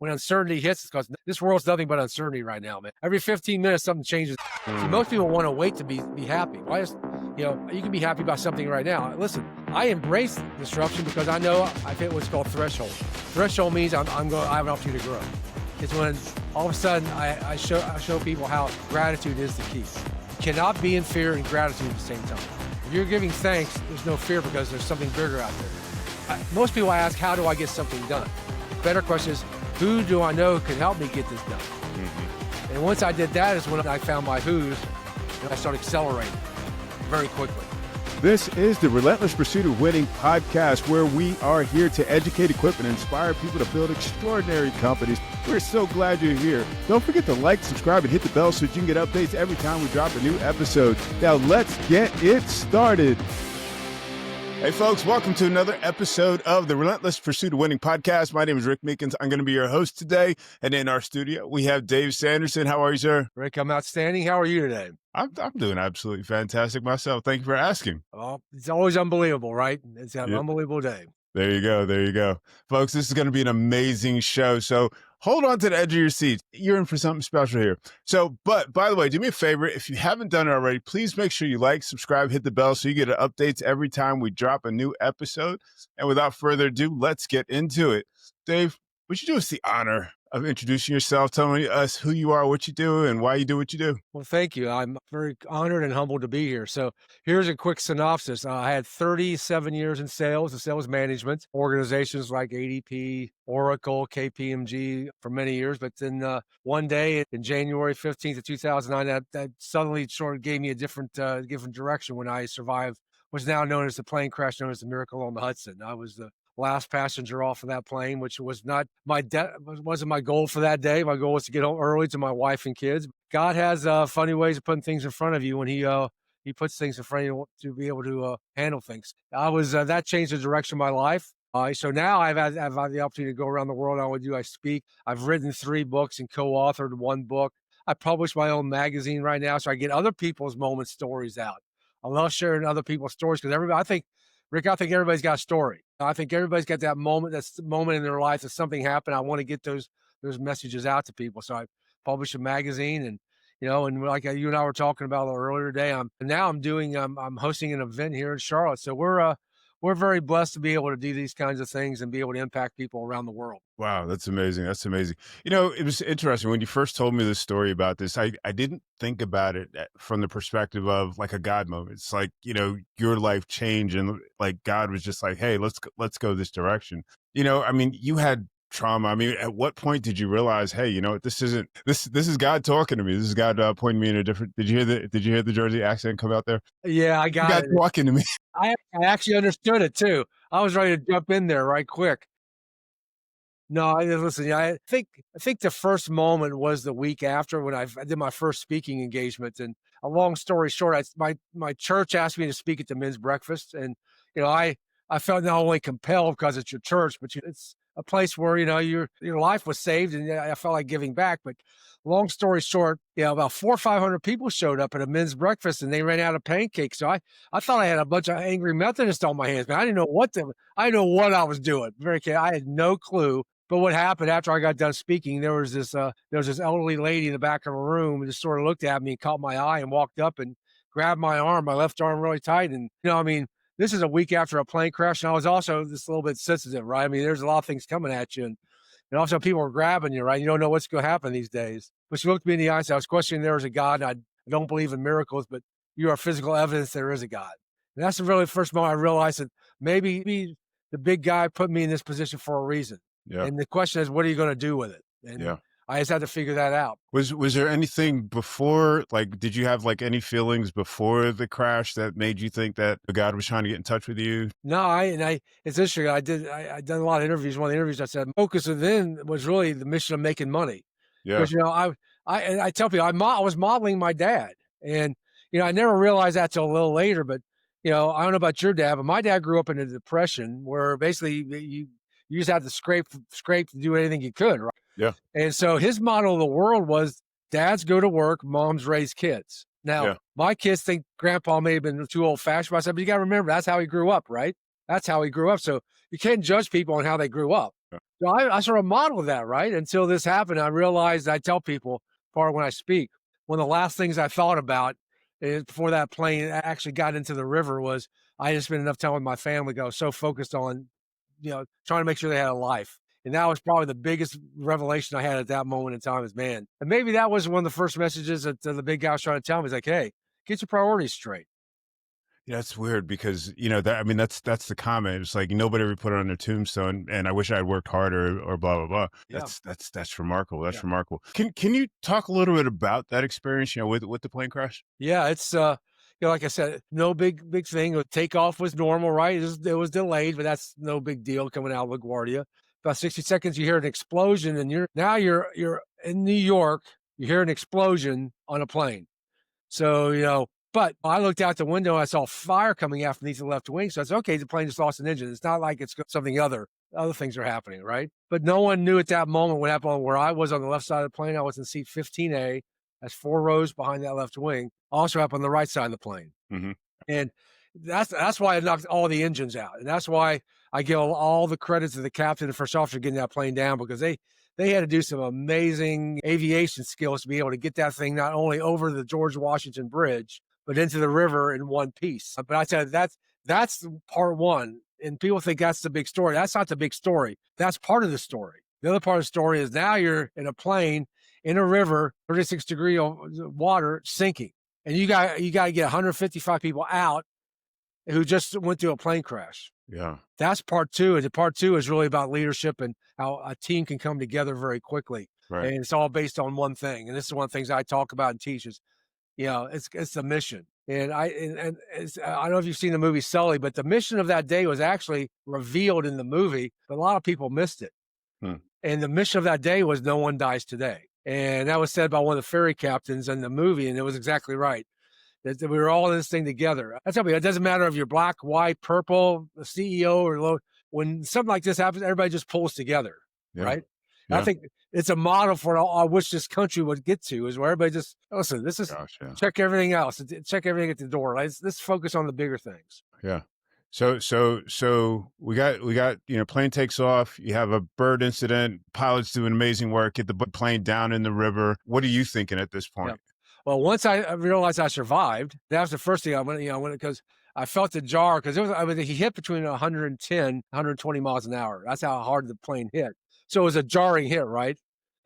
when uncertainty hits, because this world's nothing but uncertainty right now, man. Every 15 minutes, something changes. So most people want to wait to be happy. Why is, you can be happy about something right now. Listen, I embrace disruption because I know I've hit what's called threshold. Threshold means I have an opportunity to grow. It's when all of a sudden I show people how gratitude is the key. You cannot be in fear and gratitude at the same time. If you're giving thanks, there's no fear because there's something bigger out there. Most people ask, how do I get something done? The better question is, who do I know can help me get this done? Mm-hmm. And once I did that is when I found my who's, and I started accelerating very quickly. This is the Relentless Pursuit of Winning podcast, where we are here to educate, equip, and inspire people to build extraordinary companies. We're so glad you're here. Don't forget to like, subscribe, and hit the bell so you can get updates every time we drop a new episode. Now let's get it started. Hey folks, welcome to another episode of the Relentless Pursuit of Winning podcast. My name is Rick Meekins. I'm going to be your host today. And in our studio, we have Dave Sanderson. How are you, sir? Rick, I'm outstanding. How are you today? I'm doing absolutely fantastic myself. Thank you for asking. Well, it's always unbelievable, right? It's an unbelievable day. There you go. There you go. Folks, this is going to be an amazing show. So hold on to the edge of your seats. You're in for something special here. So, but by the way, do me a favor. If you haven't done it already, please make sure you like, subscribe, hit the bell so you get updates every time we drop a new episode. And without further ado, let's get into it. Dave, would you do us the honor of introducing yourself, telling us who you are, what you do, and why you do what you do? Well, thank you. I'm very honored and humbled to be here. So here's a quick synopsis. I had 37 years in sales and sales management, organizations like ADP, Oracle, KPMG for many years. But then one day in January 15th of 2009, that suddenly sort of gave me a different direction when I survived what's now known as the plane crash, known as the Miracle on the Hudson. I was the last passenger off of that plane, which was not wasn't my goal for that day. My goal was to get home early to my wife and kids. God has funny ways of putting things in front of you when he puts things in front of you to be able to handle things. I was that changed the direction of my life. So now I've had the opportunity to go around the world. I speak. I've written 3 books and co-authored 1 book. I publish my own magazine right now, so I get other people's moment stories out. I love sharing other people's stories because I think everybody's got a story. I think everybody's got that moment. That's the moment in their life that something happened. I want to get those messages out to people. So I publish a magazine, and and like you and I were talking about earlier today, I'm hosting an event here in Charlotte. So we're very blessed to be able to do these kinds of things and be able to impact people around the world. Wow, that's amazing. That's amazing. It was interesting when you first told me the story about this. I didn't think about it from the perspective of like a God moment. It's like, your life changed and like God was just like, hey, let's go this direction. You had trauma. At what point did you realize, hey, this is God talking to me. This is God pointing me in a different. Did you hear the Jersey accent come out there? Yeah, I got God it. Talking to me. I actually understood it too. I was ready to jump in there right quick. No, listen, I think the first moment was the week after when I did my first speaking engagement. And a long story short, my church asked me to speak at the men's breakfast. And, I felt not only compelled because it's your church, but it's a place where, your life was saved, and I felt like giving back. But long story short, about 400 or 500 people showed up at a men's breakfast, and they ran out of pancakes. So I thought I had a bunch of angry Methodists on my hands, man. I didn't know what I was doing. I had no clue. But what happened after I got done speaking, there was this elderly lady in the back of a room who just sort of looked at me and caught my eye and walked up and grabbed my left arm really tight. And, this is a week after a plane crash. And I was also just a little bit sensitive, right? There's a lot of things coming at you. And also people are grabbing you, right? You don't know what's going to happen these days. But she looked me in the eye and said, I was questioning there was a God. And I don't believe in miracles, but you are physical evidence there is a God. And that's the really first moment I realized that maybe the big guy put me in this position for a reason. Yeah. And the question is, what are you going to do with it? And I just had to figure that out. Was there anything before, like, did you have like any feelings before the crash that made you think that God was trying to get in touch with you? No, it's interesting. I done a lot of interviews. One of the interviews I said, focus then was really the mission of making money. Yeah. Because, I tell people, I was modeling my dad, and, I never realized that till a little later, but, I don't know about your dad, but my dad grew up in a depression where basically you just had to scrape to do anything you could, right? Yeah. And so his model of the world was dads go to work, moms raise kids. Now, my kids think grandpa may have been too old fashioned. But I said, but you got to remember, that's how he grew up, right? That's how he grew up. So you can't judge people on how they grew up. Yeah. So I sort of modeled that, right? Until this happened, I realized I tell people, part when I speak, one of the last things I thought about is before that plane actually got into the river was I just spent enough time with my family. I was so focused on, trying to make sure they had a life. And that was probably the biggest revelation I had at that moment in time is, man, and maybe that was one of the first messages that the big guy was trying to tell me. He's like, hey, get your priorities straight. Yeah, it's weird because that I mean that's the comment. It's like nobody ever put it on their tombstone, and I wish I had worked harder or blah blah blah. Yeah. That's remarkable. That's Yeah. remarkable. Can you talk a little bit about that experience? With the plane crash. Yeah, it's like I said, no big thing. Takeoff was normal, right? It was delayed, but that's no big deal coming out of LaGuardia. About 60 seconds, you hear an explosion, and you're in New York. You hear an explosion on a plane. So, but I looked out the window and I saw fire coming out from underneath the left wing. So I said, okay, the plane just lost an engine. It's not like it's something other things are happening, right? But no one knew at that moment what happened where I was on the left side of the plane. I was in seat 15A. That's 4 rows behind that left wing. Also up on the right side of the plane. Mm-hmm. And that's why I knocked all the engines out. And that's why I give all the credit to the captain and first officer getting that plane down, because they had to do some amazing aviation skills to be able to get that thing not only over the George Washington Bridge, but into the river in one piece. But I said that's part one. And people think that's the big story. That's not the big story. That's part of the story. The other part of the story is now you're in a plane in a river, 36-degree water, sinking. And you got to get 155 people out who just went through a plane crash. Yeah. That's part two. And part two is really about leadership and how a team can come together very quickly. Right. And it's all based on one thing. And this is one of the things I talk about and teach is, it's the mission. And I don't know if you've seen the movie Sully, but the mission of that day was actually revealed in the movie, but a lot of people missed it. And the mission of that day was no one dies today. And that was said by one of the ferry captains in the movie. And it was exactly right. That we were all in this thing together. I tell you, it doesn't matter if you're black, white, purple, the CEO or low. When something like this happens, everybody just pulls together, right? Yeah. I think it's a model for I wish this country would get to, is where everybody just, listen, this is check everything else, check everything at the door. Let's focus on the bigger things. Yeah. So we got plane takes off. You have a bird incident. Pilots do amazing work. Get the plane down in the river. What are you thinking at this point? Yeah. Well, once I realized I survived, that was the first thing I went, because I felt the jar, because he hit between 110, 120 miles an hour. That's how hard the plane hit. So it was a jarring hit, right?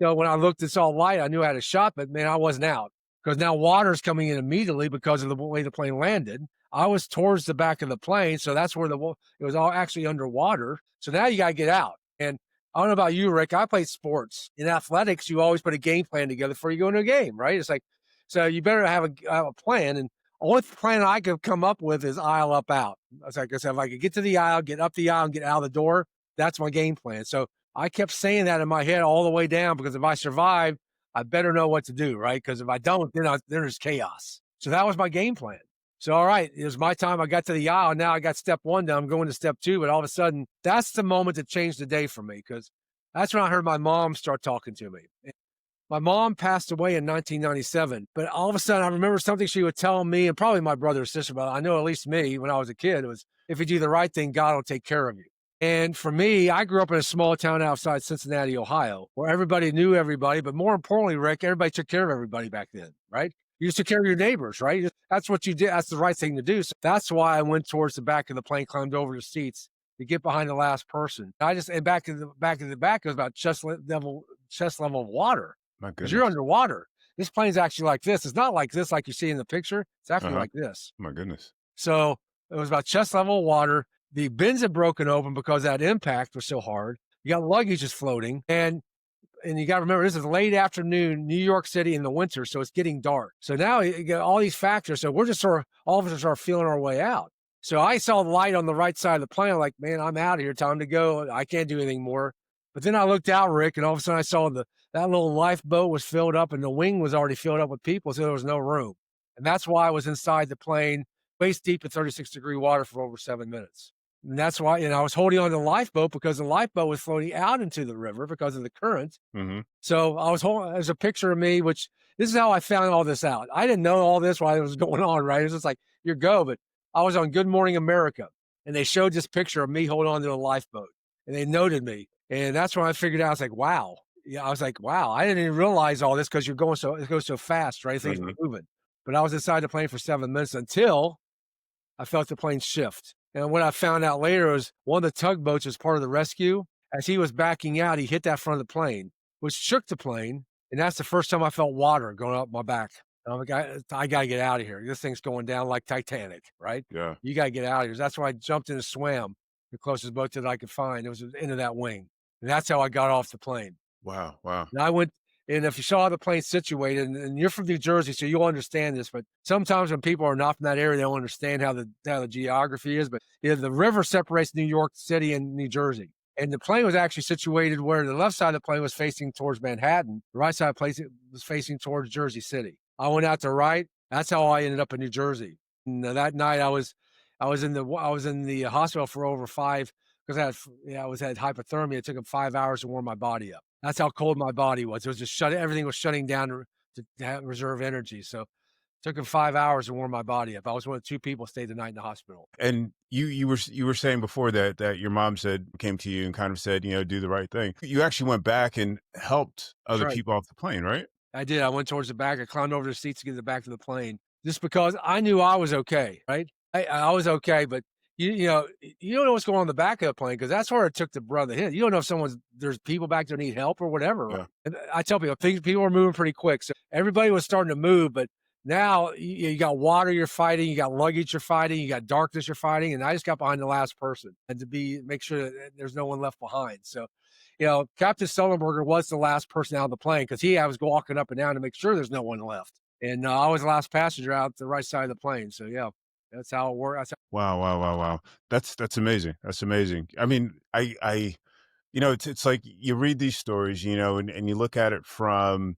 When I looked and saw light, I knew I had a shot, but man, I wasn't out, because now water's coming in immediately because of the way the plane landed. I was towards the back of the plane, so that's where it was all actually underwater. So now you got to get out. And I don't know about you, Rick. I played sports. In athletics, you always put a game plan together before you go into a game, right? It's like, so you better have a plan. And the only plan I could come up with is aisle up out. I was like, if I could get to the aisle, get up the aisle, and get out of the door, that's my game plan. So I kept saying that in my head all the way down, because if I survive, I better know what to do, right? Because if I don't, then there's chaos. So that was my game plan. So, all right, it was my time. I got to the aisle. Now I got step one done. I'm going to step two. But all of a sudden, that's the moment that changed the day for me, because that's when I heard my mom start talking to me. My mom passed away in 1997, but all of a sudden I remember something she would tell me, and probably my brother or sister, but I know at least me when I was a kid, it was, if you do the right thing, God will take care of you. And for me, I grew up in a small town outside Cincinnati, Ohio, where everybody knew everybody, but more importantly, Rick, everybody took care of everybody back then, right? You just took care of your neighbors, right? That's what you did. That's the right thing to do. So that's why I went towards the back of the plane, climbed over the seats to get behind the last person. And back in the back, it was about chest level of water. Because you're underwater. This plane's actually like this. It's not like this, like you see in the picture. It's actually like this. My goodness. So it was about chest level of water. The bins had broken open because that impact was so hard. You got luggage is floating. And you got to remember, this is late afternoon, New York City in the winter. So it's getting dark. So now you get all these factors. So we're just all of us are feeling our way out. So I saw the light on the right side of the plane. I'm like, man, I'm out of here. Time to go. I can't do anything more. But then I looked out, Rick, and all of a sudden I saw that little lifeboat was filled up and the wing was already filled up with people, so there was no room. And that's why I was inside the plane, waist deep in 36-degree water for over 7 minutes. And that's why, I was holding on to the lifeboat because the lifeboat was floating out into the river because of the current. Mm-hmm. So I was holding, there's a picture of me, which this is how I found all this out. I didn't know all this while it was going on, right? It was just like, but I was on Good Morning America, and they showed this picture of me holding on to the lifeboat, and they noted me. And that's when I figured out, I was like, wow. Yeah, I was like, wow, I didn't even realize all this because you're going so it goes so fast, right? Things are Mhm. moving. But I was inside the plane for 7 minutes until I felt the plane shift. And what I found out later was one of the tugboats was part of the rescue. As he was backing out, he hit that front of the plane, which shook the plane. And that's the first time I felt water going up my back. And I'm like, I got to get out of here. This thing's going down like Titanic, right? Yeah. You got to get out of here. That's why I jumped in and swam the closest boat that I could find. It was the end of that wing. And that's how I got off the plane. Wow. Wow. And I went, and if you saw how the plane's situated, and you're from New Jersey, so you'll understand this, but sometimes when people are not from that area, they don't understand how the geography is. But the river separates New York City and New Jersey. And the plane was actually situated where the left side of the plane was facing towards Manhattan. The right side of the plane was facing towards Jersey City. I went out to right. That's how I ended up in New Jersey. And that night I was in the hospital for over five because I had hypothermia. It took them 5 hours to warm my body up. That's how cold my body was. It was just everything was shutting down to reserve energy. So it took him 5 hours to warm my body up. I was one of two people stayed the night in the hospital. And you were saying before that your mom came to you and kind of said, do the right thing. You actually went back and helped That's other right. people off the plane, right? I did. I went towards the back. I climbed over the seats to get to the back of the plane just because I knew I was okay, right? I was okay, but you don't know what's going on in the back of the plane because that's where it took the brunt of the hit. You don't know if there's people back there need help or whatever. Right? Yeah. And I tell people are moving pretty quick. So everybody was starting to move, but now you got water you're fighting, you got luggage you're fighting, you got darkness you're fighting, and I just got behind the last person and make sure that there's no one left behind. So Captain Sullenberger was the last person out of the plane because I was walking up and down to make sure there's no one left. And I was the last passenger out the right side of the plane. So, yeah, that's how it worked. Wow, wow, wow, wow. That's amazing. That's amazing. I mean, it's like you read these stories, and you look at it from,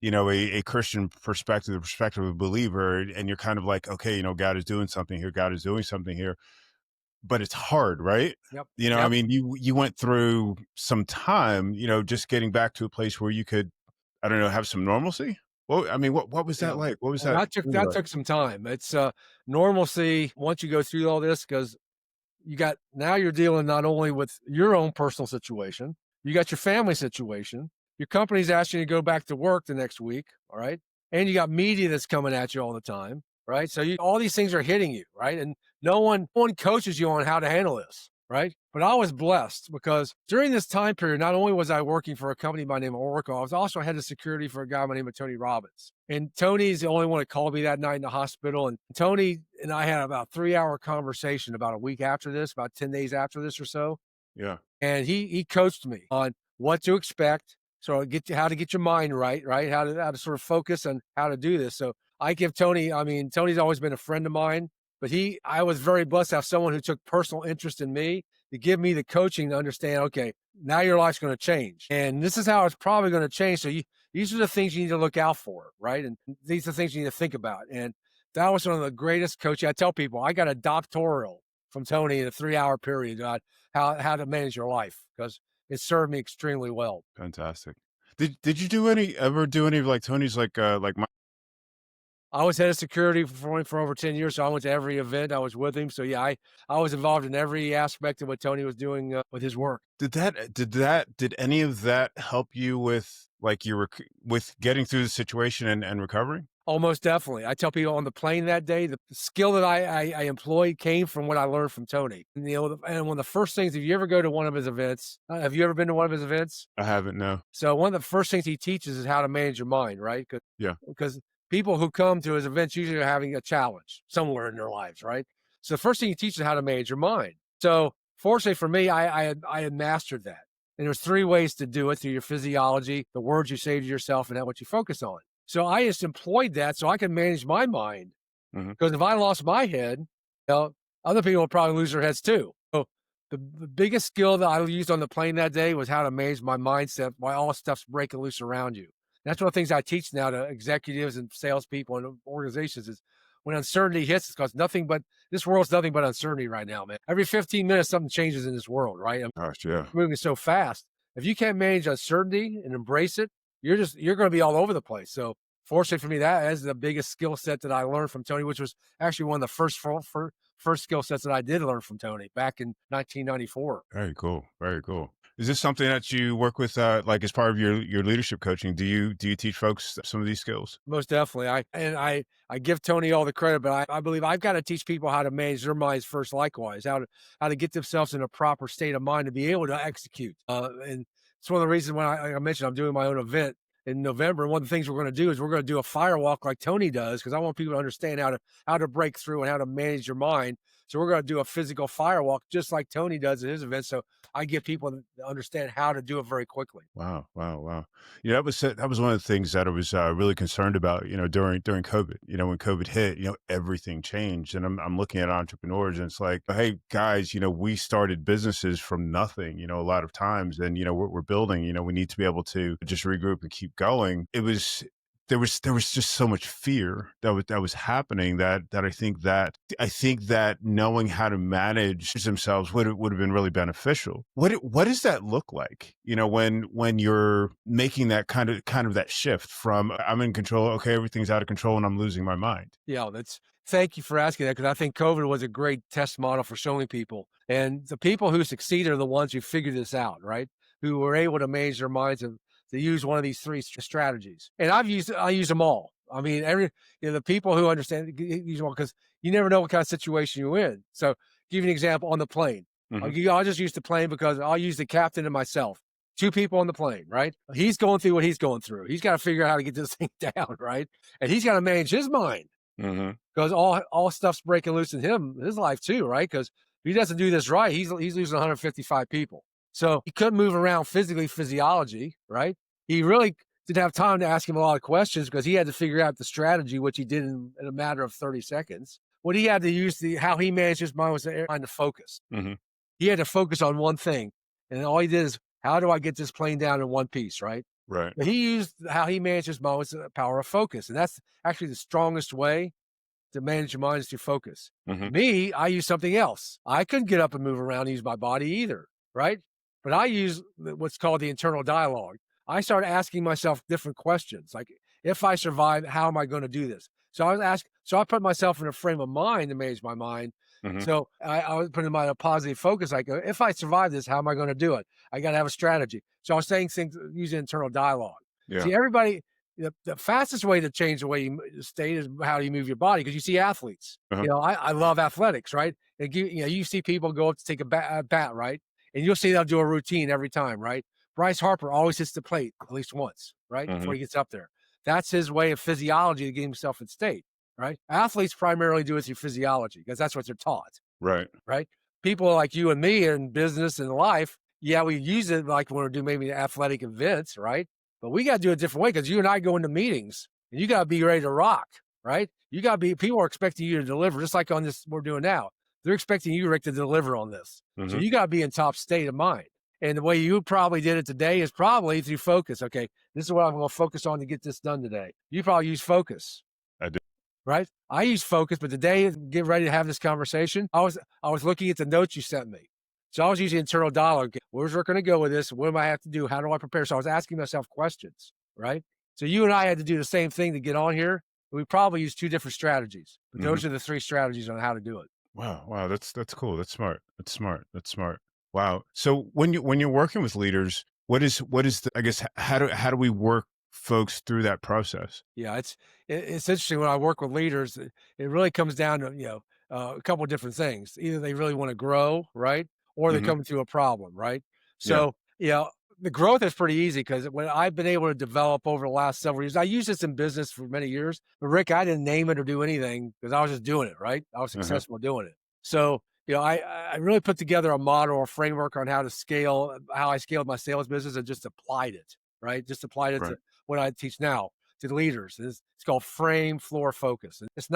a Christian perspective, the perspective of a believer, and you're kind of like, okay, God is doing something here. God is doing something here. But it's hard, right? Yep. I Yep. mean, you went through some time, just getting back to a place where you could, I don't know, have some normalcy. Well, I mean, what was that Yeah. like? What was Well, that journey that like? took some time. It's normalcy once you go through all this because now you're dealing not only with your own personal situation, you got your family situation, your company's asking you to go back to work the next week, all right? And you got media that's coming at you all the time, right? So all these things are hitting you, right? And no one coaches you on how to handle this, right? But I was blessed because during this time period, not only was I working for a company by the name of Oracle, I was also head of security for a guy by the name of Tony Robbins. And Tony's the only one that called me that night in the hospital. And Tony and I had about a 3-hour conversation about a week after this, about 10 days after this or so. Yeah. And he coached me on what to expect. So how to get your mind right, right? How to sort of focus on how to do this. So I give Tony, Tony's always been a friend of mine, but I was very blessed to have someone who took personal interest in me to give me the coaching to understand, okay, now your life's going to change. And this is how it's probably going to change. So these are the things you need to look out for, right? And these are the things you need to think about. And that was one of the greatest coaching. I tell people I got a doctoral from Tony in a 3-hour period on how to manage your life because it served me extremely well. Fantastic. Did you ever do any of like Tony's like my I was head of security for over 10 years, so I went to every event. I was with him. So yeah, I was involved in every aspect of what Tony was doing with his work. did any of that help you with like with getting through the situation and recovering? Almost definitely. I tell people on the plane that day, the skill that I employed came from what I learned from Tony. And, and one of the first things, if you ever go to one of his events, have you ever been to one of his events? I haven't, no. So one of the first things he teaches is how to manage your mind, right? Yeah. Because people who come to his events usually are having a challenge somewhere in their lives, right? So the first thing he teaches is how to manage your mind. So fortunately for me, I had mastered that. And there's 3 ways to do it: through your physiology, the words you say to yourself, and how what you focus on. So I just employed that so I can manage my mind. Mhm. Because if I lost my head, other people would probably lose their heads too. So the biggest skill that I used on the plane that day was how to manage my mindset while all stuff's breaking loose around you. That's one of the things I teach now to executives and salespeople and organizations is when uncertainty hits, it's because this world's nothing but uncertainty right now, man. Every 15 minutes, something changes in this world, right? Gosh, yeah. Moving so fast. If you can't manage uncertainty and embrace it, you're going to be all over the place. So fortunately for me, that is the biggest skill set that I learned from Tony, which was actually one of the first skill sets that I did learn from Tony back in 1994. Very cool. Very cool. Is this something that you work with, like as part of your leadership coaching? Do you teach folks some of these skills? Most definitely. I give Tony all the credit, but I believe I've got to teach people how to manage their minds first, likewise, how to get themselves in a proper state of mind to be able to execute. And it's one of the reasons when like I mentioned I'm doing my own event in November. And one of the things we're going to do is we're going to do a firewalk like Tony does, because I want people to understand how to break through and how to manage your mind. So we're going to do a physical firewalk just like Tony does at his event. So I get people to understand how to do it very quickly. Wow, wow, wow. Yeah, that was one of the things that I was really concerned about, during COVID. When COVID hit, everything changed. And I'm looking at entrepreneurs and it's like, hey guys, we started businesses from nothing, a lot of times. And, we're building, we need to be able to just regroup and keep going. There was just so much fear that was happening that I think that knowing how to manage themselves would have been really beneficial. What does that look like? When you're making that kind of that shift from I'm in control, okay, everything's out of control and I'm losing my mind. Yeah, thank you for asking that, because I think COVID was a great test model for showing people. And the people who succeed are the ones who figured this out, right? Who were able to manage their minds and to use one of these three strategies. And I use them all. I mean, the people who understand use them all, because you never know what kind of situation you're in. So give you an example on the plane. Mhm. I'll just use the plane because I'll use the captain and myself. Two people on the plane, right? He's going through what he's going through. He's got to figure out how to get this thing down, right? And he's got to manage his mind, Mhm. because all stuff's breaking loose in his life too, right? Because if he doesn't do this right, he's losing 155 people. So he couldn't move around physiology, right? He really didn't have time to ask him a lot of questions because he had to figure out the strategy, which he did in a matter of 30 seconds. What he had to use, how he managed his mind was trying to focus. Mhm. He had to focus on one thing. And all he did is, how do I get this plane down in one piece, right? Right. But he used how he managed his mind was the power of focus. And that's actually the strongest way to manage your mind is through focus. Mhm. Me, I use something else. I couldn't get up and move around and use my body either, right? But I use what's called the internal dialogue. I started asking myself different questions, like, if I survive, how am I going to do this? So I put myself in a frame of mind to manage my mind. Mhm. So I was putting my positive focus, like, if I survive this, how am I going to do it? I got to have a strategy. So I was saying things using internal dialogue. Yeah. See, the fastest way to change the way you state is how you move your body, because you see athletes. Uh-huh. I love athletics, right? You see people go up to take a bat, right? And you'll see they'll do a routine every time, right? Bryce Harper always hits the plate at least once, right? Before Mhm. he gets up there. That's his way of physiology to get himself in state, right? Athletes primarily do it through physiology because that's what they're taught, Right. right? People like you and me in business and life, yeah, we use it like when we do maybe athletic events, right? But we got to do it a different way, because you and I go into meetings and you got to be ready to rock, right? People are expecting you to deliver, just like on this we're doing now. They're expecting you, Rick, to deliver on this. So Mhm. you got to be in top state of mind. And the way you probably did it today is probably through focus. Okay, this is what I'm going to focus on to get this done today. You probably use focus, I do. right? I use focus, but today, get ready to have this conversation, I was looking at the notes you sent me. So I was using internal dialogue. Where's Rick going to go with this? What do I have to do? How do I prepare? So I was asking myself questions, right? So you and I had to do the same thing to get on here. We probably use two different strategies, but Mhm. those are the three strategies on how to do it. Wow, wow, that's cool. That's smart. That's smart. That's smart. Wow. So when you're working with leaders, what is I guess how do we work folks through that process? Yeah, it's interesting when I work with leaders. It really comes down to a couple of different things. Either they really want to grow, right, or they're Mhm. coming through a problem, right. Yeah. So the growth is pretty easy, because when I've been able to develop over the last several years, I used this in business for many years. But Rick, I didn't name it or do anything because I was just doing it, right. I was Uh-huh. successful doing it. So I really put together a model or framework on how to scale, how I scaled my sales business, and just applied it, right. Just applied it to Right. what I teach now to the leaders. It's called frame, floor, focus. And it's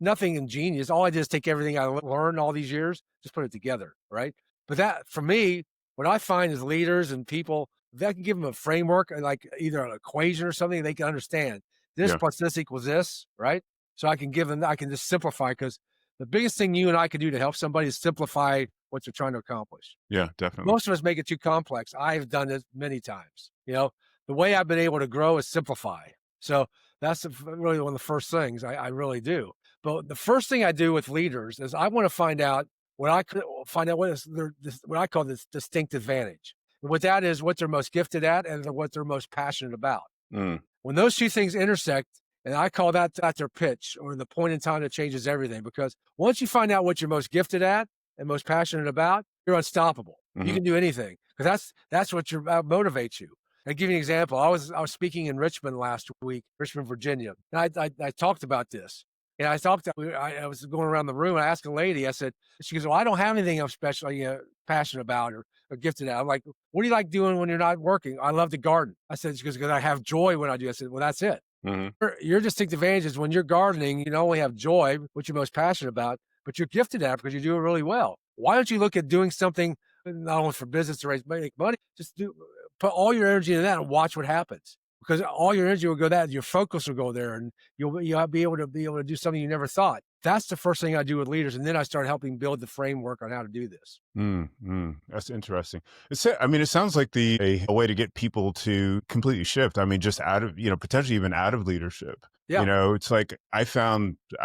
nothing ingenious. All I did is take everything I learned all these years, just put it together, right? But that, for me, what I find is leaders and people, if I can give them a framework, like either an equation or something, they can understand this Yeah. plus this equals this, right? So I can I can just simplify, because the biggest thing you and I can do to help somebody is simplify what you're trying to accomplish. Yeah, definitely. Most of us make it too complex. I've done this many times. The way I've been able to grow is simplify. So that's really one of the first things I really do. But the first thing I do with leaders is I want to find out what I call this distinct advantage. What that is, what they're most gifted at and what they're most passionate about. Mm. When those two things intersect, and I call that their pitch, or the point in time that changes everything. Because once you find out what you're most gifted at and most passionate about, you're unstoppable. You can do anything, because that's what motivates you. I'll give you an example. I was speaking in Richmond last week, Richmond, Virginia, and I talked about this. And I was going around the room. And I asked a lady. I said, she goes, "Well, I don't have anything I'm especially passionate about or gifted at." I'm like, "What do you like doing when you're not working?" "I love to garden." I said, she goes, "Because I have joy when I do." I said, "Well, that's it." Your distinct advantage is when you're gardening, you not only have joy, what you're most passionate about, but you're gifted at it because you do it really well. Why don't you look at doing something not only for business to make money, put all your energy into that and watch what happens. Because all your energy will go that, your focus will go there, and you'll be able to do something you never thought. That's the first thing I do with leaders, and then I start helping build the framework on how to do this. That's interesting. I mean, it sounds like a way to get people to completely shift. I mean, just out of, potentially even out of leadership. Yeah. It's like I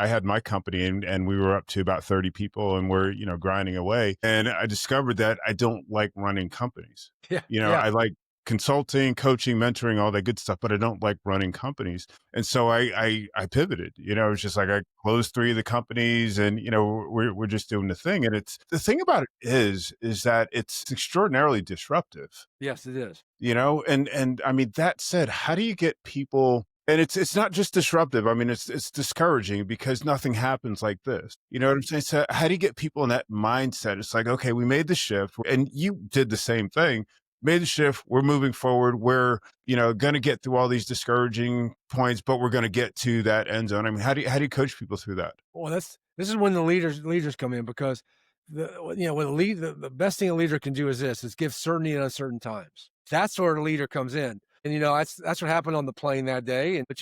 had my company and we were up to about 30 people and we're, grinding away. And I discovered that I don't like running companies. Yeah. I like consulting, coaching, mentoring, all that good stuff, but I don't like running companies. And so I pivoted, it's just like I closed 3 of the companies and, we're just doing the thing. And the thing about it is that it's extraordinarily disruptive, Yes, it is. and I mean, that said, how do you get people, and it's not just disruptive. I mean, it's discouraging because nothing happens like this. You know what I'm saying? So how do you get people in that mindset? It's like, okay, we made the shift and you did the same thing. Made the shift. We're moving forward. We're, going to get through all these discouraging points, but we're going to get to that end zone. I mean, how do you coach people through that? Well, this is when the leaders come in, because the best thing a leader can do is give certainty in uncertain times. That's where the leader comes in. And, that's what happened on the plane that day. But,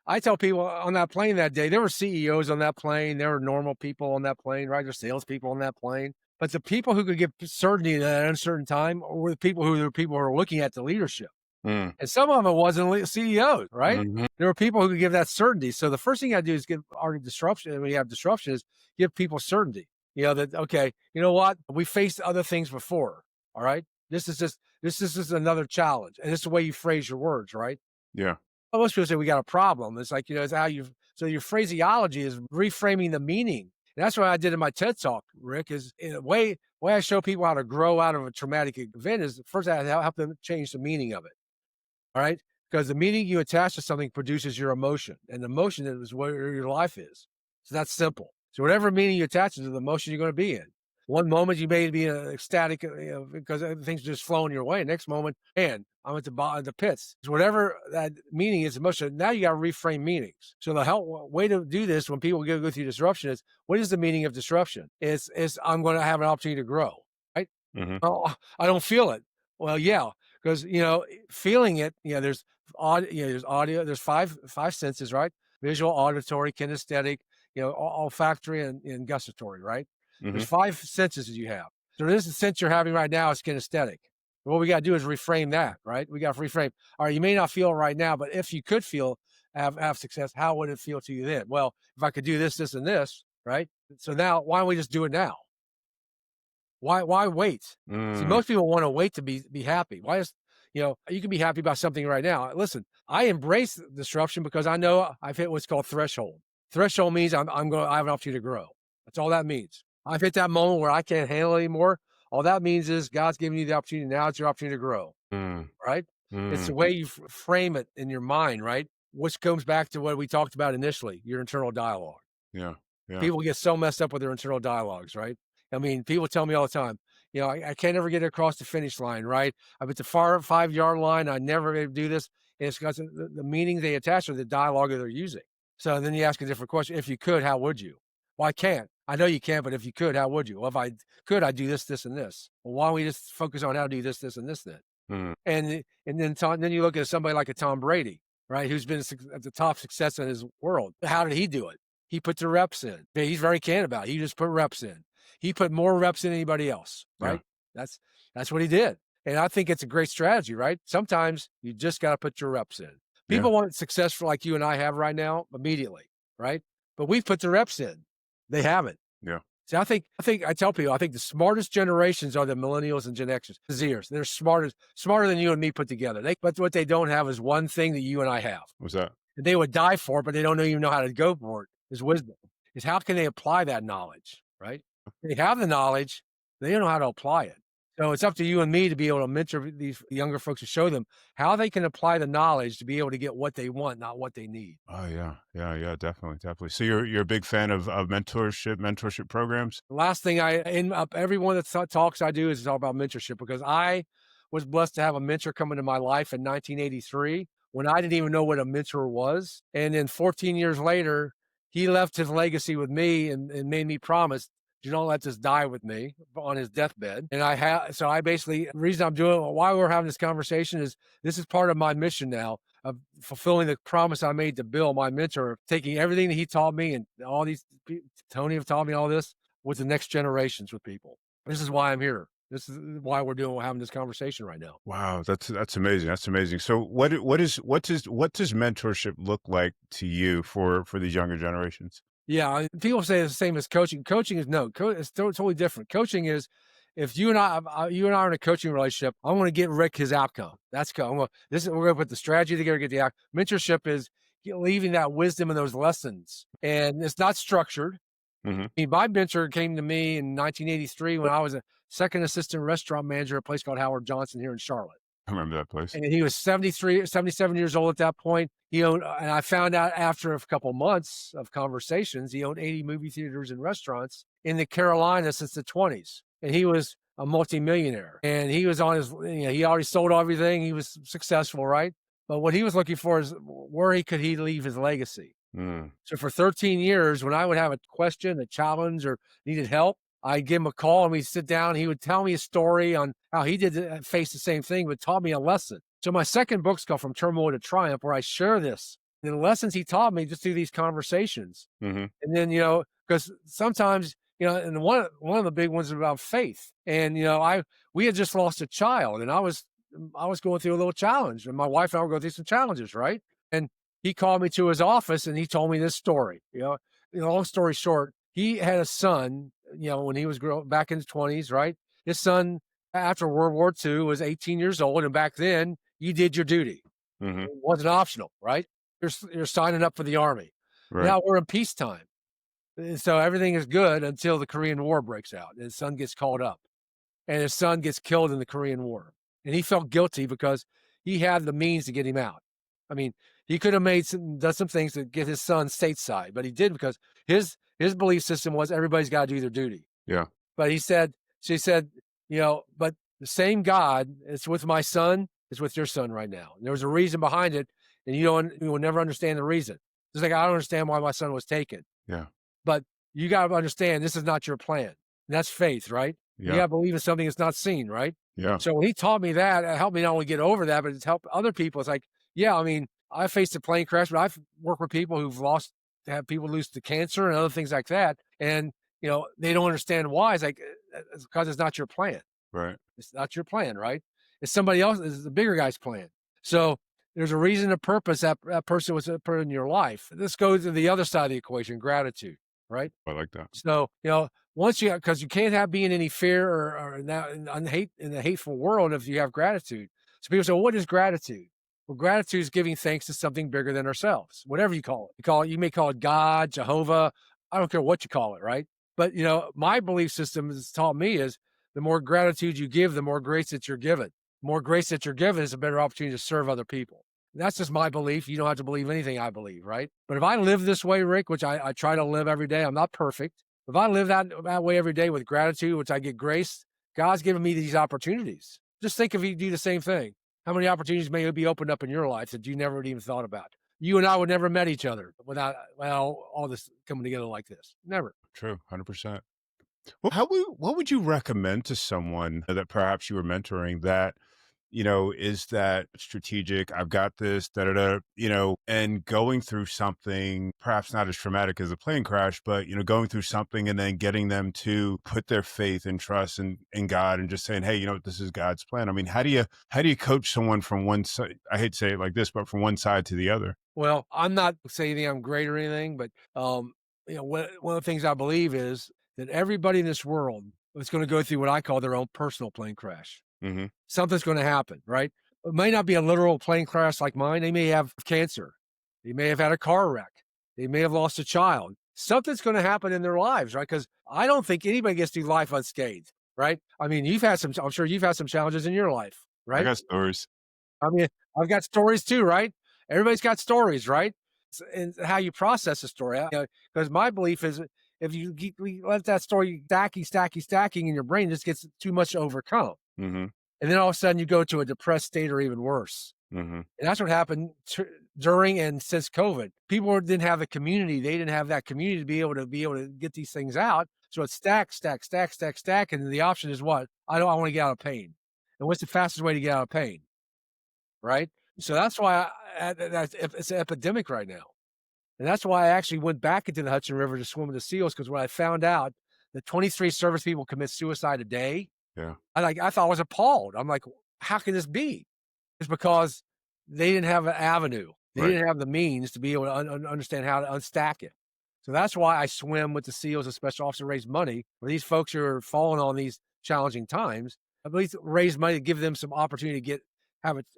I tell people on that plane that day, there were CEOs on that plane. There were normal people on that plane, right? There's salespeople on that plane. But the people who could give certainty in an uncertain time were the people who are looking at the leadership. And some of them wasn't CEOs, right? There were people who could give that certainty. So the first thing I do is give our disruption. When you have disruption, is give people certainty. That, okay, you know what? We faced other things before. All right. This is just another challenge. And it's the way you phrase your words, right? Yeah. Most people say we got a problem. It's like, it's how so your phraseology is reframing the meaning. And that's what I did in my TED Talk, Rick, is in a way I show people how to grow out of a traumatic event is first I help them change the meaning of it. All right. Because the meaning you attach to something produces your emotion, and the emotion is where your life is. So that's simple. So whatever meaning you attach to the emotion you're going to be in. One moment you may be ecstatic because things are just flowing your way. Next moment, man, I'm at the pits. So whatever that meaning is, emotion. Now you got to reframe meanings. So the way to do this when people go through disruption is, what is the meaning of disruption? It's I'm going to have an opportunity to grow, right? Oh, I don't feel it. Well, yeah, because feeling it. There's audio. There's five senses, right? Visual, auditory, kinesthetic, olfactory, and gustatory, right? There's 5 senses that you have. So this sense you're having right now is kinesthetic. What we got to do is reframe that, right? We got to reframe. All right, you may not feel it right now, but if you could have success, how would it feel to you then? Well, if I could do this, this, and this, right? So now, why don't we just do it now? Why wait? See, most people want to wait to be happy. Why is you can be happy about something right now. Listen, I embrace disruption because I know I've hit what's called threshold. Threshold means I have an opportunity to grow. That's all that means. I've hit that moment where I can't handle it anymore. All that means is God's giving you the opportunity. Now it's your opportunity to grow, right? It's the way you frame it in your mind, right? Which comes back to what we talked about initially, your internal dialogue. Yeah. People get so messed up with their internal dialogues, right? I mean, people tell me all the time, I can't ever get across the finish line, right? I'm at the far 5-yard line. I never do this. And it's because the meaning they attach to the dialogue that they're using. So then you ask a different question. If you could, how would you? Well, I can't. I know you can't, but if you could, how would you? Well, if I could, I'd do this, this, and this. Well, why don't we just focus on how to do this, this, and this then? And then you look at somebody like a Tom Brady, right, who's been at the top success in his world. How did he do it? He put the reps in. He's very candid about it. He just put reps in. He put more reps than anybody else, right? Yeah. That's what he did. And I think it's a great strategy, right? Sometimes you just got to put your reps in. People want success like you and I have right now immediately, right? But we've put the reps in. They haven't. Yeah. See, I think I tell people I think the smartest generations are the millennials and Gen Xers, the Zers. They're smarter than you and me put together. But what they don't have is one thing that you and I have. What's that? And they would die for it, but they don't even know how to go for it. Is wisdom. Is how can they apply that knowledge, right? They have the knowledge, they don't know how to apply it. So it's up to you and me to be able to mentor these younger folks to show them how they can apply the knowledge to be able to get what they want, not what they need. Oh yeah, yeah, yeah, definitely, definitely. So you're a big fan of mentorship programs? The last thing I in up every one of the talks I do is talk about mentorship because I was blessed to have a mentor come into my life in 1983 when I didn't even know what a mentor was. And then 14 years later, he left his legacy with me and made me promise, you don't let this die with me on his deathbed. And so I basically, the reason I'm doing, why we're having this conversation is this is part of my mission now of fulfilling the promise I made to Bill, my mentor, taking everything that he taught me and all these, Tony have taught me all this with the next generations with people. This is why I'm here. This is why we're having this conversation right now. Wow, that's amazing. That's amazing. So what does mentorship look like to you for these younger generations? Yeah, people say it's the same as coaching. Coaching is no, it's totally different. Coaching is if you and I are in a coaching relationship, I'm going to get Rick his outcome. That's we're going to put the strategy together, get the outcome. Mentorship is leaving that wisdom and those lessons, and it's not structured. Hmm. I mean, my mentor came to me in 1983 when I was a second assistant restaurant manager at a place called Howard Johnson here in Charlotte. I remember that place. And he was 77 years old at that point. He owned, and I found out after a couple months of conversations, he owned 80 movie theaters and restaurants in the Carolinas since the 20s. And he was a multimillionaire. And he was on his, he already sold everything. He was successful, right? But what he was looking for is where could he leave his legacy? Mm. So for 13 years, when I would have a question, a challenge, or needed help, I'd give him a call and we'd sit down. He would tell me a story on how he did face the same thing, but taught me a lesson. So my second book's called From Turmoil to Triumph, where I share this, the lessons he taught me just through these conversations. Hmm. And then, because sometimes, and one of the big ones is about faith. And, we had just lost a child and I was going through a little challenge and my wife and I were going through some challenges, right? And he called me to his office and he told me this story, long story short, he had a son, when he was back in his 20s, right? His son, after World War II, was 18 years old. And back then, you did your duty. Hmm. It wasn't optional, right? You're signing up for the Army. Right. Now we're in peacetime. And so everything is good until the Korean War breaks out. And his son gets called up. And his son gets killed in the Korean War. And he felt guilty because he had the means to get him out. I mean, he could have done some things to get his son stateside, but he did because his belief system was everybody's got to do their duty. Yeah. But she said, but the same God, it's with my son, it's with your son right now. And there was a reason behind it, and you will never understand the reason. Just like I don't understand why my son was taken. Yeah. But you got to understand this is not your plan. And that's faith, right? Yeah. You got to believe in something that's not seen, right? Yeah. So when he taught me that, it helped me not only get over that, but it's helped other people. It's like, yeah, I mean, I faced a plane crash, but I've worked with people who've have people lose to cancer and other things like that. And, they don't understand why. It's like, it's because it's not your plan. Right. It's not your plan, right? It's somebody else, it's the bigger guy's plan. So there's a reason, a purpose that person was put in your life. This goes to the other side of the equation, gratitude, right? I like that. So, once because you can't be in any fear or in the hateful world if you have gratitude. So people say, well, what is gratitude? Well, gratitude is giving thanks to something bigger than ourselves, whatever you call it. You may call it God, Jehovah. I don't care what you call it, right? But, my belief system has taught me is the more gratitude you give, the more grace that you're given. The more grace that you're given is a better opportunity to serve other people. And that's just my belief. You don't have to believe anything I believe, right? But if I live this way, Rick, which I try to live every day, I'm not perfect. If I live that way every day with gratitude, which I get grace, God's given me these opportunities. Just think if you do the same thing. How many opportunities may be opened up in your life that you never even thought about? You and I would never met each other without all this coming together like this. Never. True. 100%. Well, what would you recommend to someone that perhaps you were mentoring that, is that strategic? I've got this, and going through something perhaps not as traumatic as a plane crash, but, going through something and then getting them to put their faith and trust in God and just saying, hey, this is God's plan. I mean, how do you coach someone from one side? I hate to say it like this, but from one side to the other? Well, I'm not saying I'm great or anything, but, one of the things I believe is that everybody in this world is going to go through what I call their own personal plane crash. Mm-hmm. Something's going to happen, right? It may not be a literal plane crash like mine. They may have cancer. They may have had a car wreck. They may have lost a child. Something's going to happen in their lives, right? Because I don't think anybody gets through life unscathed, right? I mean, I'm sure you've had some challenges in your life, I right? got stories. I mean, I've got stories too, right? Everybody's got stories, right? And how you process a story. Because my belief is if you let that story stacking in your brain, it just gets too much to overcome. Mm-hmm. And then all of a sudden you go to a depressed state or even worse. Mm-hmm. And that's what happened during and since COVID. People didn't have a community. They didn't have that community to be able to get these things out. So it's stack. And then the option is what? I want to get out of pain. And what's the fastest way to get out of pain? Right? So that's why it's an epidemic right now. And that's why I actually went back into the Hudson River to swim with the seals, because when I found out that 23 service people commit suicide a day, Yeah. I thought I was appalled. I'm like, how can this be? It's because they didn't have an avenue. They Right. didn't have the means to be able to understand how to unstack it. So that's why I swim with the SEALs and special officers, raise money for these folks who are falling on these challenging times. At least raise money to give them some opportunity to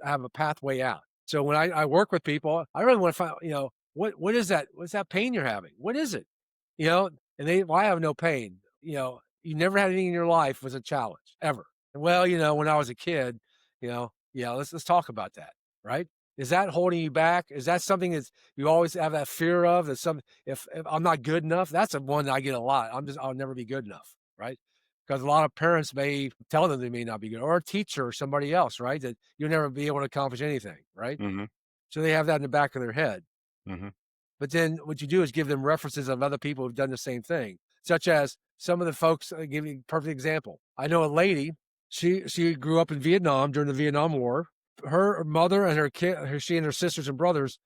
have a pathway out. So when I work with people, I really want to find, what is that? What's that pain you're having? What is it? And I have no pain. You never had anything in your life was a challenge ever. And well, when I was a kid, let's talk about that, right? Is that holding you back? Is that something that you always have that fear of? That if I'm not good enough, that's the one that I get a lot. I'll never be good enough, right? Because a lot of parents may tell them they may not be good, or a teacher or somebody else, right? That you'll never be able to accomplish anything, right? Mm-hmm. So they have that in the back of their head. Mm-hmm. But then what you do is give them references of other people who've done the same thing, such as some of the folks. I'll give you a perfect example. I know a lady, she grew up in Vietnam during the Vietnam War. Her mother and her kid, she and her sisters and brothers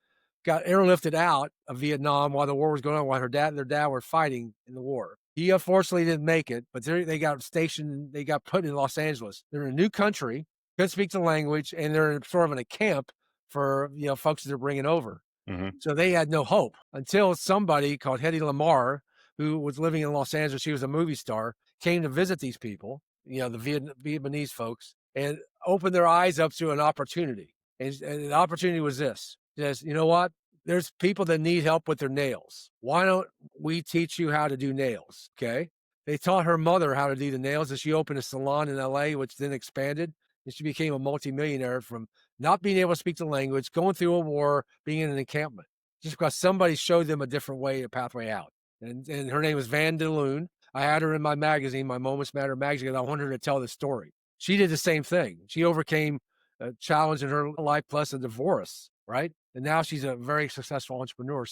got airlifted out of Vietnam while the war was going on, while their dad were fighting in the war. He unfortunately didn't make it, but they got stationed, they got put in Los Angeles. They're in a new country, couldn't speak the language, and they're sort of in a camp for folks that they're bringing over. Mm-hmm. So they had no hope until somebody called Hedy Lamarr, who was living in Los Angeles, she was a movie star, came to visit these people, the Vietnamese folks, and opened their eyes up to an opportunity. And the opportunity was this: says, you know what? There's people that need help with their nails. Why don't we teach you how to do nails? Okay. They taught her mother how to do the nails, and she opened a salon in LA, which then expanded. And she became a multimillionaire from not being able to speak the language, going through a war, being in an encampment, just because somebody showed them a different way, a pathway out. And her name was Van de Loon. I had her in my magazine, my Moments Matter magazine, and I wanted her to tell the story. She did the same thing. She overcame a challenge in her life plus a divorce, right? And now she's a very successful entrepreneur.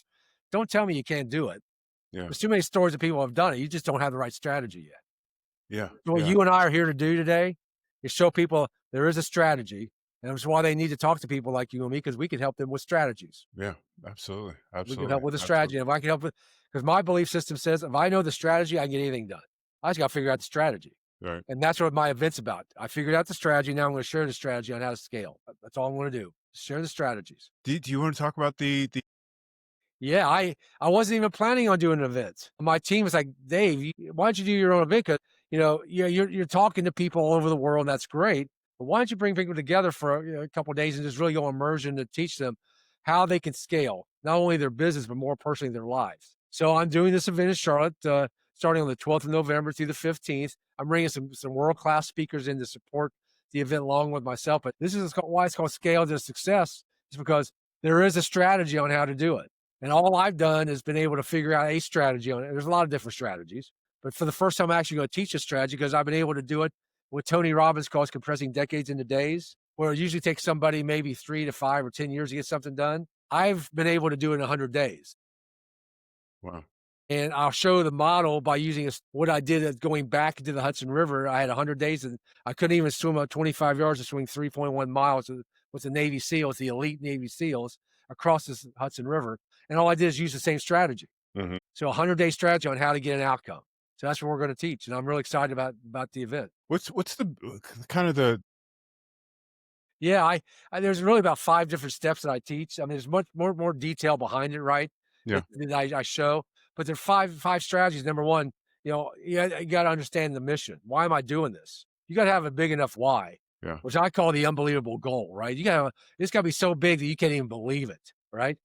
Don't tell me you can't do it. Yeah. There's too many stories of people who have done it. You just don't have the right strategy yet. Yeah. So what you and I are here to do today is show people there is a strategy. And that's why they need to talk to people like you and me, because we can help them with strategies. Yeah. Absolutely. We can help with a strategy. And if I can help with, because my belief system says if I know the strategy, I can get anything done. I just got to figure out the strategy. Right. And that's what my event's about. I figured out the strategy. Now I'm going to share the strategy on how to scale. That's all I'm going to do. Share the strategies. Do you want to talk about the Yeah, I wasn't even planning on doing an event. My team was like, Dave, why don't you do your own event? Because you're talking to people all over the world, and that's great. But why don't you bring people together for a couple of days and just really go immersion to teach them how they can scale not only their business but more personally their lives. So I'm doing this event in Charlotte, starting on the 12th of November through the 15th. I'm bringing some world-class speakers in to support the event along with myself. But this is why it's called Scale to Success, is because there is a strategy on how to do it. And all I've done is been able to figure out a strategy on it. There's a lot of different strategies, but for the first time, I'm actually going to teach a strategy because I've been able to do it what Tony Robbins calls compressing decades into days, where it usually takes somebody maybe 3 to 5 or 10 years to get something done. I've been able to do it in 100 days. Wow. And I'll show the model by using what I did going back into the Hudson River. I had 100 days and I couldn't even swim up 25 yards to swing 3.1 miles with the Navy SEALs, the elite Navy SEALs across this Hudson River. And all I did is use the same strategy. Mm-hmm. So a 100-day strategy on how to get an outcome. So that's what we're going to teach. And I'm really excited about the event. What's the kind of the... Yeah, I there's really about 5 different steps that I teach. I mean, there's much more detail behind it, right? Yeah. That I show, but there are five strategies. Number one, You got to understand the mission. Why am I doing this? You got to have a big enough why, Yeah. which I call the unbelievable goal, right? It's got to be so big that you can't even believe it, right?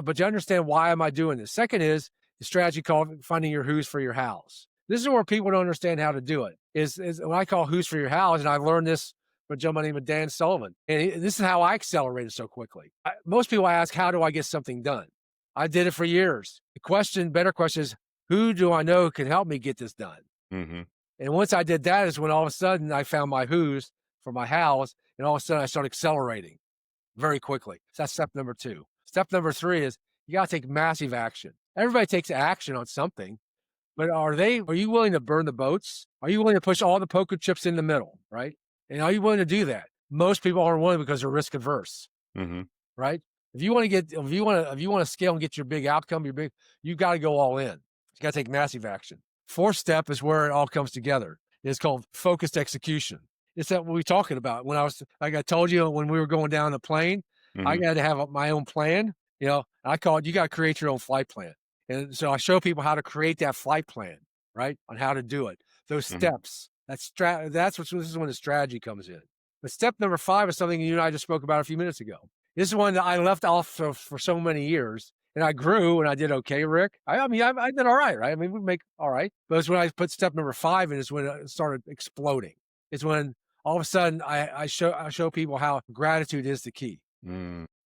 But you understand, why am I doing this? Second is the strategy called finding your who's for your hows. This is where people don't understand how to do it. Is what I call who's for your hows, and I learned this from a gentleman named Dan Sullivan. And this is how I accelerated so quickly. Most people ask, how do I get something done? I did it for years. Better question is, who do I know can help me get this done? Mm-hmm. And once I did that is when all of a sudden I found my who's for my hows, and all of a sudden I started accelerating very quickly. So that's step number 2. Step number 3 is you got to take massive action. Everybody takes action on something, but are you willing to burn the boats? Are you willing to push all the poker chips in the middle, right? And are you willing to do that? Most people aren't willing because they're risk averse, Mm-hmm. right? If you want to scale and get your big outcome, you got to go all in. You got to take massive action. 4th step is where it all comes together. It's called focused execution. It's that what we're talking about. Like I told you, when we were going down the plane, Mm-hmm. I got to have my own plan. I call it, you got to create your own flight plan. And so I show people how to create that flight plan, right? On how to do it. Those steps. This is when the strategy comes in. But step number 5 is something you and I just spoke about a few minutes ago. This is one that I left off for so many years, and I grew and I did okay, Rick. I did all right, right? I mean, we make all right. But it's when I put step number 5 in, is when it started exploding. It's when all of a sudden I show people how gratitude is the key.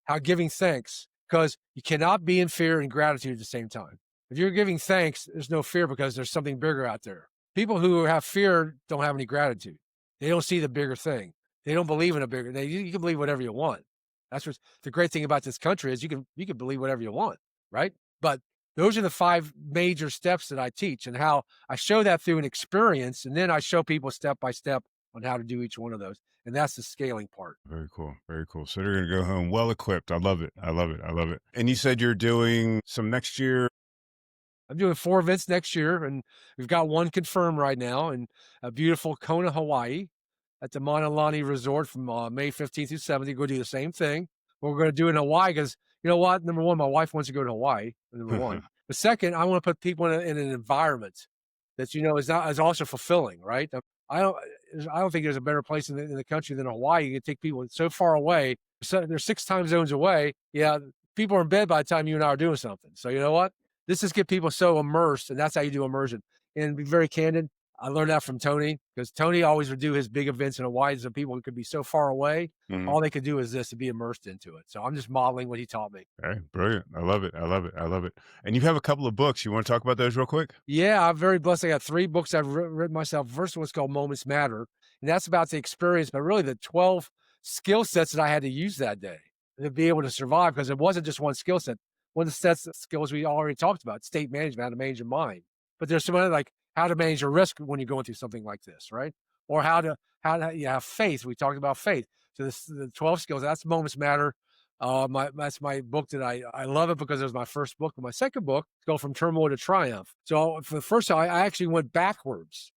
How giving thanks, because you cannot be in fear and gratitude at the same time. If you're giving thanks, there's no fear because there's something bigger out there. People who have fear don't have any gratitude. They don't see the bigger thing. They don't believe in you can believe whatever you want. That's what's the great thing about this country, is you can believe whatever you want, right? But those are the 5 major steps that I teach, and how I show that through an experience, and then I show people step by step on how to do each one of those. And that's the scaling part. Very cool. Very cool. So they're going to go home well equipped. I love it. I love it. I love it. And you said you're doing some next year. I'm doing 4 events next year, and we've got one confirmed right now in a beautiful Kona, Hawaii, at the Mauna Lani Resort from May 15th through 17th. Go do the same thing. But we're going to do it in Hawaii because, you know what? Number 1, my wife wants to go to Hawaii. Number 1. But second, I want to put people in an environment that is also fulfilling, right? I don't think there's a better place in the country than Hawaii. You can take people so far away. So they're 6 time zones away. Yeah, people are in bed by the time you and I are doing something. So you know what? This is get people so immersed, and that's how you do immersion. And be very candid, I learned that from Tony, because Tony always would do his big events in Hawaii, so people who could be so far away, all they could do is this, to be immersed into it. So I'm just modeling what he taught me. Okay, brilliant. I love it. I love it. I love it. And you have a couple of books. You want to talk about those real quick? Yeah, I'm very blessed. I got 3 books I've written myself. First one's called Moments Matter, and that's about the experience, but really the 12 skill sets that I had to use that day to be able to survive, because it wasn't just one skill set. One of the skills we already talked about, state management, how to manage your mind. But there's some other, like how to manage your risk when you're going through something like this, right? Or how to you have faith. We talked about faith. So the 12 skills, that's Moments Matter. That's my book that I love it because it was my first book. But my second book, Go From Turmoil to Triumph. So for the first time, I actually went backwards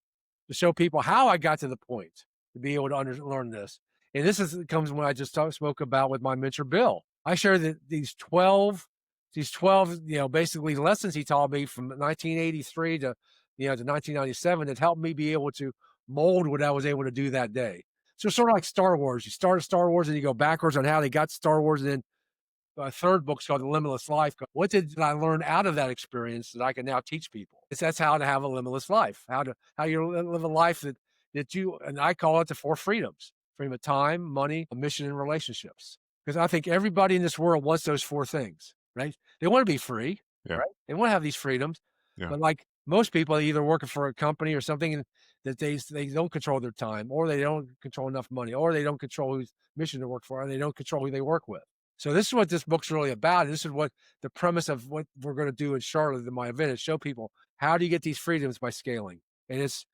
to show people how I got to the point to be able to learn this. And comes when I just spoke about with my mentor, Bill. I shared that these 12, basically lessons he taught me from 1983 to 1997 that helped me be able to mold what I was able to do that day. So sort of like Star Wars. You start at Star Wars and you go backwards on how they got Star Wars. And then a third book's called The Limitless Life. What did I learn out of that experience that I can now teach people? That's how to have a limitless life. How you live a life that you, and I call it the 4 freedoms: freedom of time, money, mission, and relationships. Because I think everybody in this world wants those 4 things, right? They want to be free, right? They want to have these freedoms. But like most people, they're either working for a company or something that they don't control their time, or they don't control enough money, or they don't control whose mission to work for, or they don't control who they work with. So this is what this book's really about. This is what the premise of what we're going to do in Charlotte in my event is: show people how do you get these freedoms by scaling. And it's,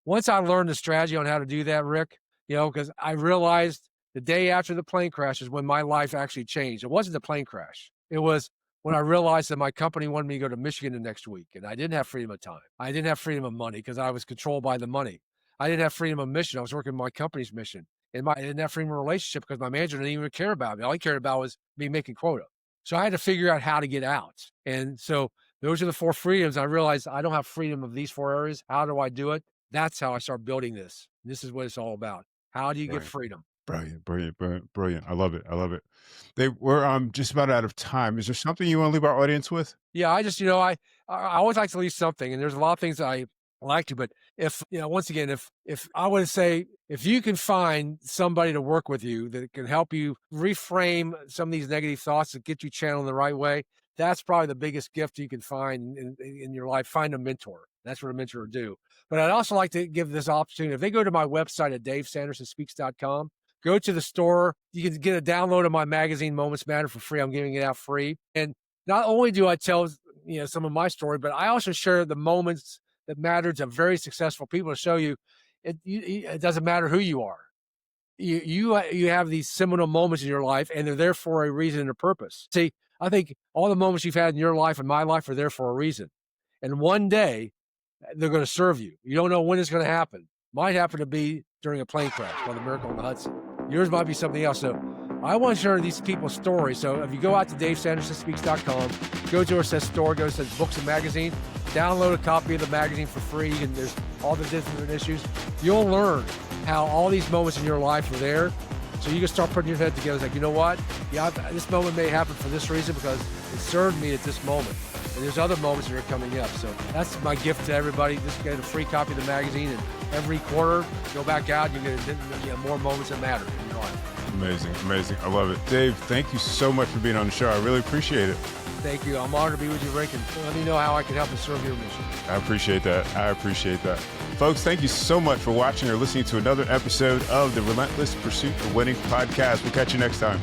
once I learned the strategy on how to do that, Rick, because I realized the day after the plane crash is when my life actually changed. It wasn't the plane crash. It was when I realized that my company wanted me to go to Michigan the next week, and I didn't have freedom of time. I didn't have freedom of money because I was controlled by the money. I didn't have freedom of mission. I was working my company's mission. And I didn't have freedom of relationship because my manager didn't even care about me. All he cared about was me making quota. So I had to figure out how to get out. And so Those are the 4 freedoms. I realized I don't have freedom of these 4 areas. How do I do it? That's how I start building this. This is what it's all about. How do you get Right. freedom? Brilliant, brilliant, brilliant, brilliant. I love it. I love it. We're just about out of time. Is there something you want to leave our audience with? Yeah, I just, I always like to leave something, and there's a lot of things that I like to, but if, once again, if I would say, if you can find somebody to work with you that can help you reframe some of these negative thoughts and get you channeled in the right way, that's probably the biggest gift you can find in your life. Find a mentor. That's what a mentor would do. But I'd also like to give this opportunity. If they go to my website at davesandersonspeaks.com, go to the store, you can get a download of my magazine, Moments Matter, for free. I'm giving it out free. And not only do I tell, some of my story, but I also share the moments that matter to very successful people to show you it doesn't matter who you are. You have these seminal moments in your life, and they're there for a reason and a purpose. See, I think all the moments you've had in your life and my life are there for a reason. And one day they're going to serve you. You don't know when it's going to happen. Might happen to be during a plane crash, called the Miracle on the Hudson. Yours might be something else. So I want to share these people's stories. So if you go out to davesandersonspeaks.com, go to where it says store, go to where it says books and magazine, download a copy of the magazine for free, and there's all the different issues. You'll learn how all these moments in your life are there. So you can start putting your head together. It's like, you know what? Yeah, this moment may happen for this reason because it served me at this moment. And there's other moments that are coming up. So that's my gift to everybody. Just get a free copy of the magazine, and every quarter, go back out, you get more moments that matter in your life. Amazing, amazing. I love it. Dave, thank you so much for being on the show. I really appreciate it. Thank you. I'm honored to be with you, Rick, and let me know how I can help and serve your mission. I appreciate that. I appreciate that. Folks, thank you so much for watching or listening to another episode of the Relentless Pursuit of Winning podcast. We'll catch you next time.